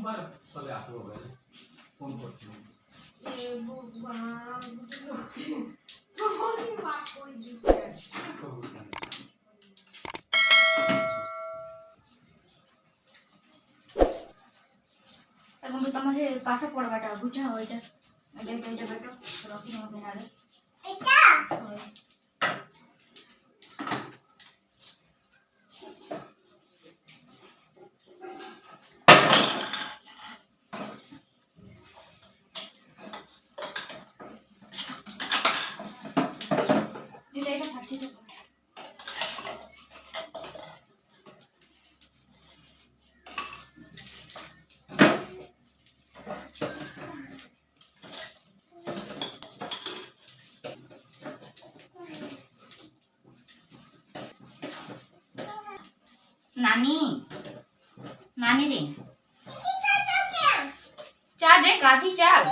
চলে আসবো বলে ফোন করছি এখন তোমাদের পাঠা পড়াটা বুঝা ওইটা এটা এটা এটা বেটো রকি হবে না রে এটা এটা ফাটি দাও नानी नानी रे चार रे काथी चार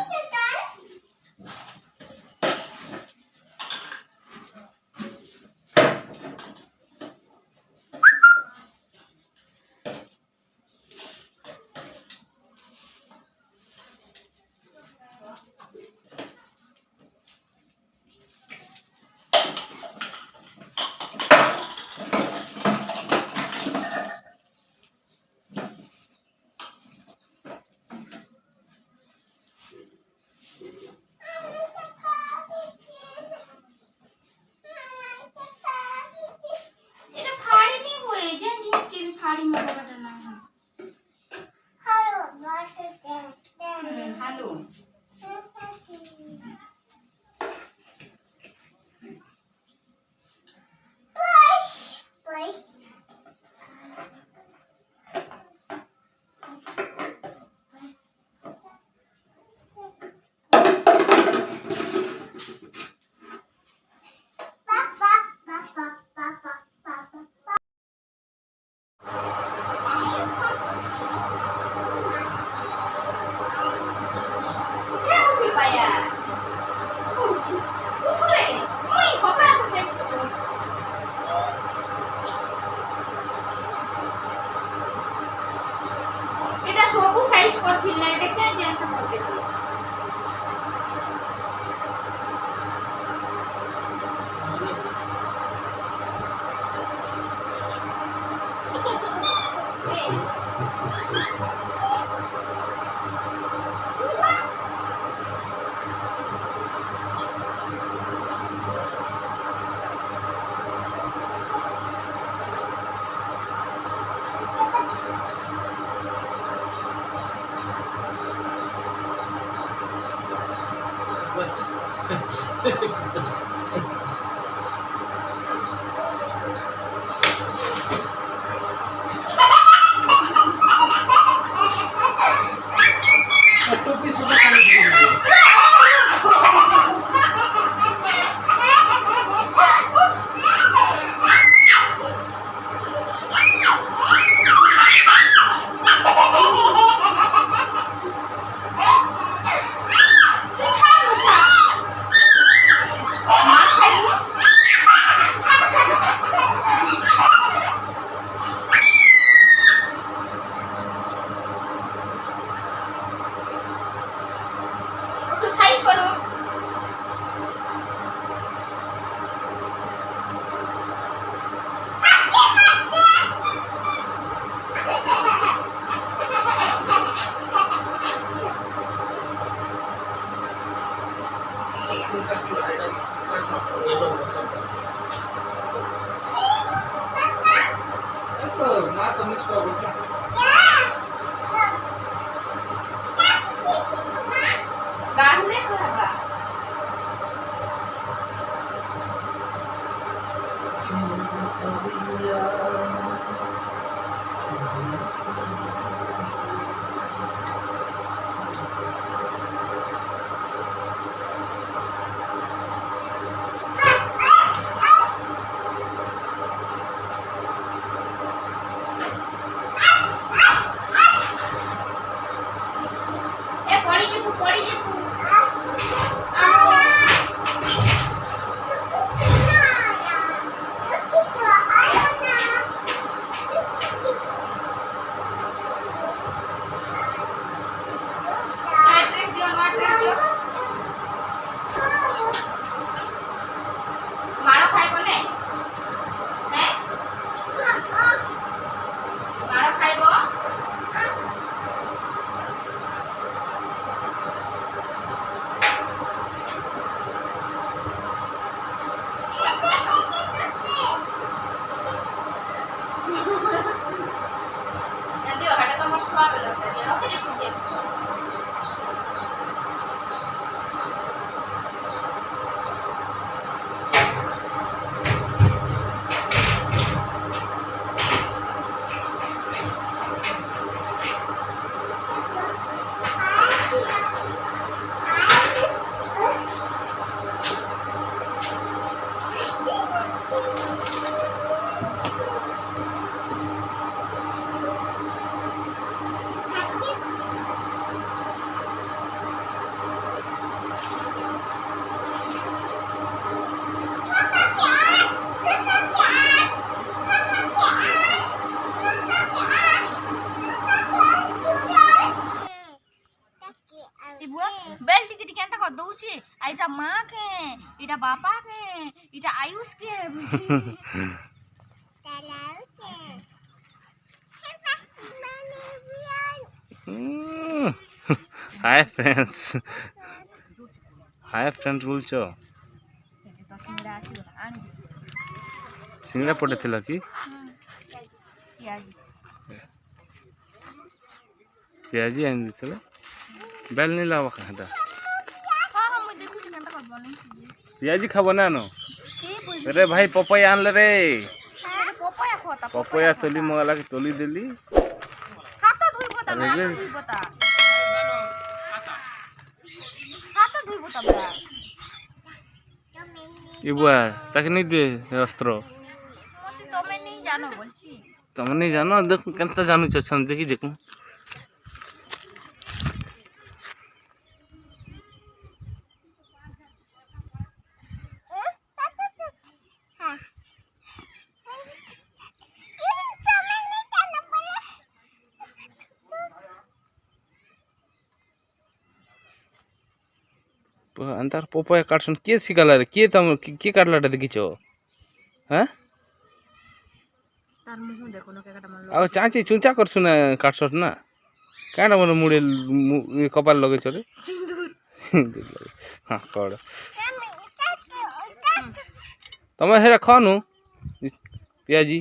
फाड़ी मत करना हेलो हेलो सबू साइज करथिल ना एटा के जानता होते এটা মা কে এটা বাবা কে এটা আয়ুষ কে বুঝি हाय फ्रेंड्स बोलছো তো সিঙ্গড়া আসিও না আনি सिंगड़ा पड़ेছিল কি ପିଆଜି ଆଣି ଦେଇଥିଲେ ବେଲ ନି ଲାଗ ଖାତା ହଁ ମୁଁ ଦେଖୁଛି କେନ୍ତା କରବ ନି ପିଆଜି ଖାବ ନା ନ କି ବୁଝି अरे भाई पपया आनले रे ପପୟା ଖୋତା पपया चली मगला के तोली देली ହାତ ଧୁଇବ ତା ହାତ ଧୁଇବ ତା ହାତ ଧୁଇବ ତା ବରା ई बुआ ताके नहीं दे अस्त्र মতে তুমি নেই জানো বলছি तुम नहीं जानो देख केनता जानू छन देखी देखू अंतर पपया काटसन के सिकाला रे के तम के काटलाटा देखिछो हैं তার মুখ দেখো না কেকাটা মারলো आ चाची चुंचा करसु ना काटसट ना काटा मन मुड़े कपाल लगे चले সিন্দুর हां कड़ तमे हेरा खानु पियाजी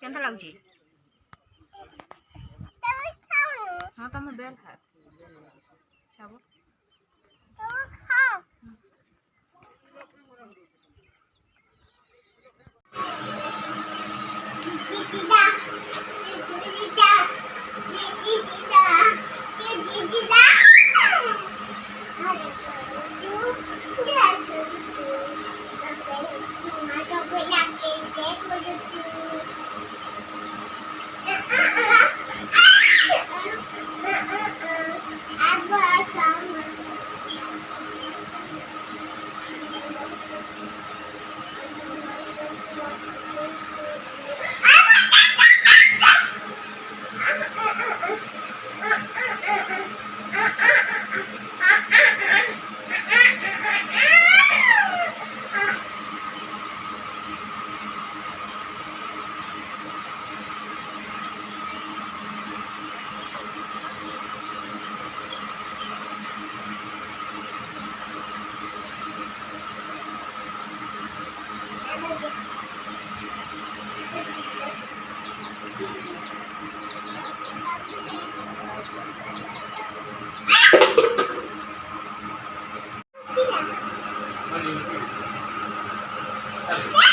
কেনতা লাগুছি হ্যাঁ তুমি বেল খা খাবো Thank you.